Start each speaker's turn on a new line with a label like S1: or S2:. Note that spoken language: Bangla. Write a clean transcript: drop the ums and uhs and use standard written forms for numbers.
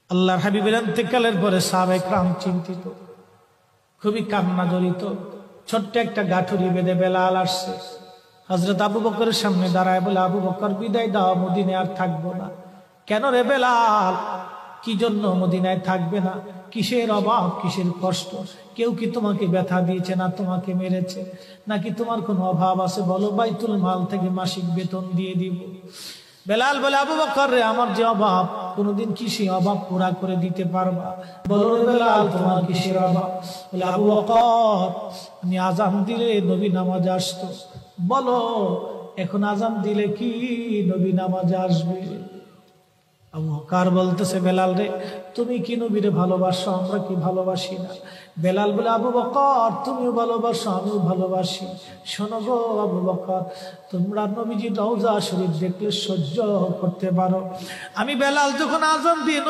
S1: আল্লাহর হাবিবের ইন্তেকালের পরে সাহাবায়ে কেরাম চিন্তিত, খুবই কান্না জড়িত। ছোট্ট একটা গাঠুরি বেঁধে বেলাল আসছে, হযরত আবু বকরের সামনে দাঁড়ায় বলে, আবু বকর বিদায় দাও, মদিনায় আর থাকবো না। কেন রে বেলাল, কি জন্য মদিনায় থাকবে না? কিসের অভাব, কিসের কষ্ট? কেউ কি তোমাকে ব্যথা দিয়েছে, না তোমাকে মেরেছে, নাকি তোমার কোনো অভাব আছে? বলো, বাইতুল মাল থেকে মাসিক বেতন দিয়ে দিব। বেলাল বলে, আবু বকর রে, আমার যে অভাব, কোনদিন কি সেই অভাব পুরা করে দিতে পারবা? বলো রে বেলাল, তোমার কিসের অভাব? বলে, আবু বকর, আমি আজান দিলে নবী নামাজে আসতো। বলো, এখন আজান দিলে কি নবী নামাজে আসবে? আবু বকর বলতেছে, বেলাল রে, তুমি কি নবীরে ভালোবাসো, আমরা কি ভালোবাসি না? বেলাল বলে, আবু বকর, তুমিও ভালোবাসো, আমিও ভালোবাসি। শোনো গো আবু বকর, তোমরা নবীজি রওজা শরীফ দেখলে সহ্য করতে পারো? আমি বেলাল যখন আজান দিয়ে